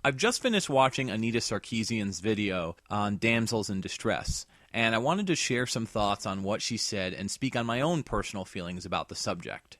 I've just finished watching Anita Serkeesian's video on damsels in distress, and I wanted to share some thoughts on what she said and speak on my own personal feelings about the subject.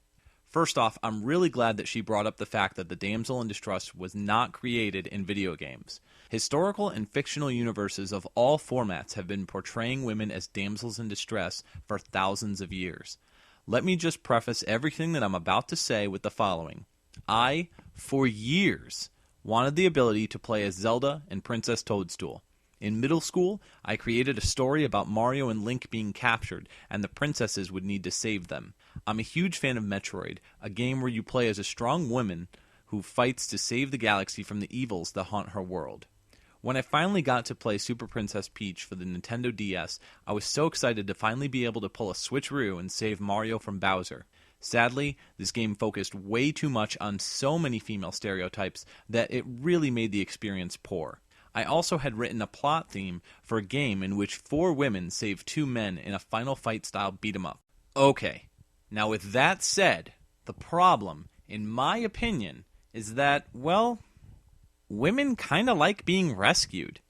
First off, I'm really glad that she brought up the fact that the damsel in distress was not created in video games. Historical and fictional universes of all formats have been portraying women as damsels in distress for thousands of years. Let me just preface everything that I'm about to say with the following. I, for years, wanted the ability to play as Zelda and Princess Toadstool. In middle school, I created a story about Mario and Link being captured, and the princesses would need to save them. I'm a huge fan of Metroid, a game where you play as a strong woman who fights to save the galaxy from the evils that haunt her world. When I finally got to play Super Princess Peach for the Nintendo DS, I was so excited to finally be able to pull a switcheroo and save Mario from Bowser. Sadly, this game focused way too much on so many female stereotypes that it really made the experience poor. I also had written a plot theme for a game in which 4 women save 2 men in a Final Fight style beat-em-up. Okay, now with that said, the problem, in my opinion, is that, well, women kinda like being rescued.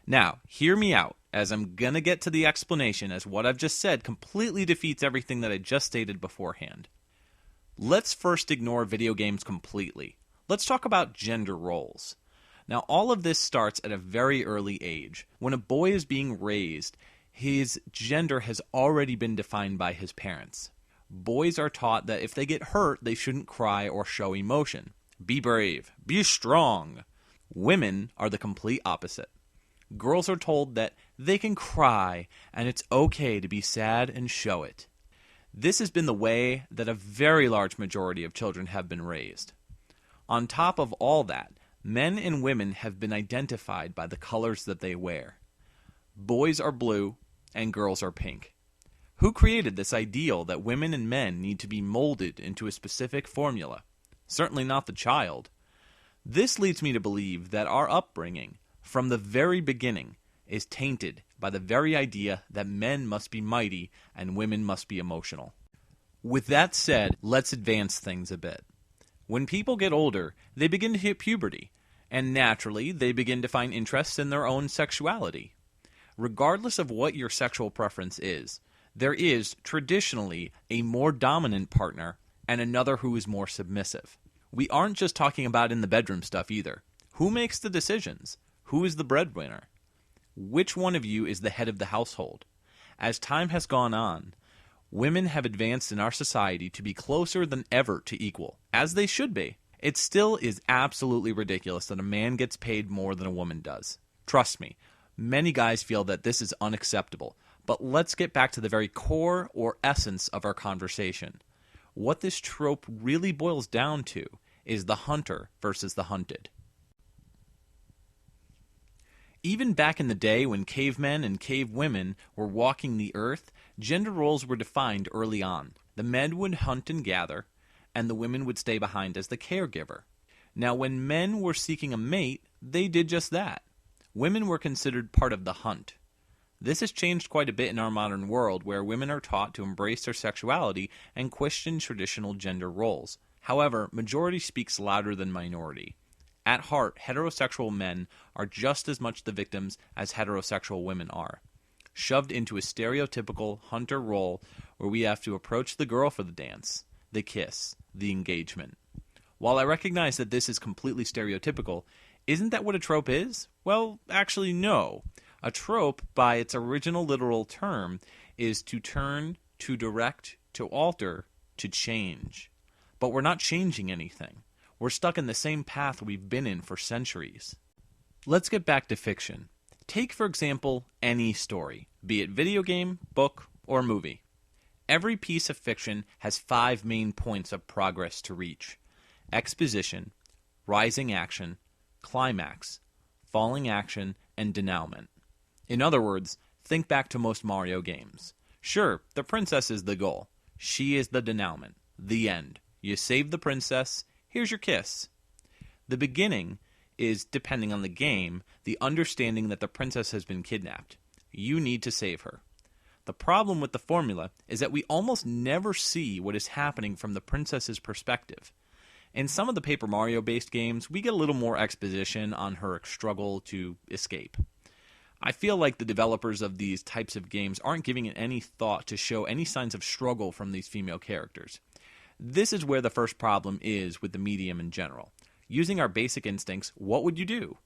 Now, hear me out, as I'm gonna get to the explanation, as what I've just said completely defeats everything that I just stated beforehand. Let's first ignore video games completely. Let's talk about gender roles. Now, all of this starts at a very early age. When a boy is being raised, his gender has already been defined by his parents. Boys are taught that if they get hurt, they shouldn't cry or show emotion. Be brave. Be strong. Women are the complete opposite. Girls are told that they can cry and it's okay to be sad and show it. This has been the way that a very large majority of children have been raised. On top of all that, men and women have been identified by the colors that they wear. Boys are blue and girls are pink. Who created this ideal that women and men need to be molded into a specific formula? Certainly not the child. This leads me to believe that our upbringing, from the very beginning, is tainted by the very idea that men must be mighty and women must be emotional. With that said, let's advance things a bit. When people get older, they begin to hit puberty, and naturally, they begin to find interest in their own sexuality. Regardless of what your sexual preference is, there is, traditionally, a more dominant partner and another who is more submissive. We aren't just talking about in the bedroom stuff either. Who makes the decisions? Who is the breadwinner? Which one of you is the head of the household? As time has gone on, women have advanced in our society to be closer than ever to equal, as they should be. It still is absolutely ridiculous that a man gets paid more than a woman does. Trust me, many guys feel that this is unacceptable, but let's get back to the very core or essence of our conversation. What this trope really boils down to is the hunter versus the hunted. Even back in the day when cavemen and cavewomen were walking the earth, gender roles were defined early on. The men would hunt and gather, and the women would stay behind as the caregiver. Now, when men were seeking a mate, they did just that. Women were considered part of the hunt. This has changed quite a bit in our modern world, where women are taught to embrace their sexuality and question traditional gender roles. However, majority speaks louder than minority. At heart, heterosexual men are just as much the victims as heterosexual women are, shoved into a stereotypical hunter role where we have to approach the girl for the dance, the kiss, the engagement. While I recognize that this is completely stereotypical, isn't that what a trope is? Well, actually no. A trope, by its original literal term, is to turn, to direct, to alter, to change. But we're not changing anything. We're stuck in the same path we've been in for centuries. Let's get back to fiction. Take, for example, any story, be it video game, book, or movie. Every piece of fiction has 5 main points of progress to reach: exposition, rising action, climax, falling action, and denouement. In other words, think back to most Mario games. Sure, the princess is the goal. She is the denouement, the end. You save the princess, here's your kiss. The beginning is, depending on the game, the understanding that the princess has been kidnapped. You need to save her. The problem with the formula is that we almost never see what is happening from the princess's perspective. In some of the Paper Mario-based games, we get a little more exposition on her struggle to escape. I feel like the developers of these types of games aren't giving it any thought to show any signs of struggle from these female characters. This is where the first problem is with the medium in general. Using our basic instincts, what would you do?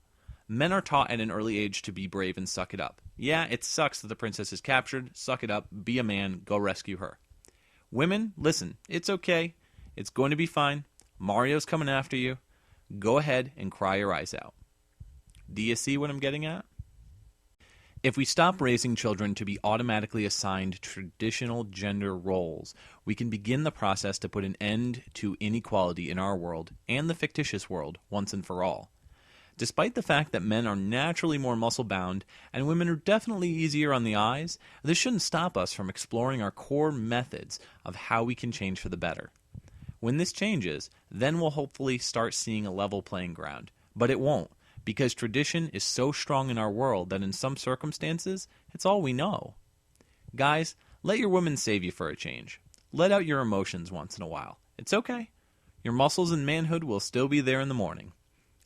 Men are taught at an early age to be brave and suck it up. Yeah, it sucks that the princess is captured. Suck it up, be a man, go rescue her. Women, listen, it's okay. It's going to be fine. Mario's coming after you. Go ahead and cry your eyes out. Do you see what I'm getting at? If we stop raising children to be automatically assigned traditional gender roles, we can begin the process to put an end to inequality in our world and the fictitious world once and for all. Despite the fact that men are naturally more muscle-bound and women are definitely easier on the eyes, this shouldn't stop us from exploring our core methods of how we can change for the better. When this changes, then we'll hopefully start seeing a level playing ground. But it won't, because tradition is so strong in our world that in some circumstances, it's all we know. Guys, let your women save you for a change. Let out your emotions once in a while. It's okay. Your muscles and manhood will still be there in the morning.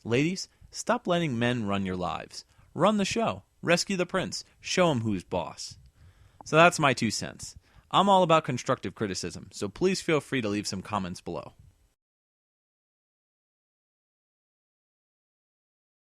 Ladies, stop letting men run your lives. Run the show. Rescue the prince. Show him who's boss. So that's my 2 cents. I'm all about constructive criticism, so please feel free to leave some comments below.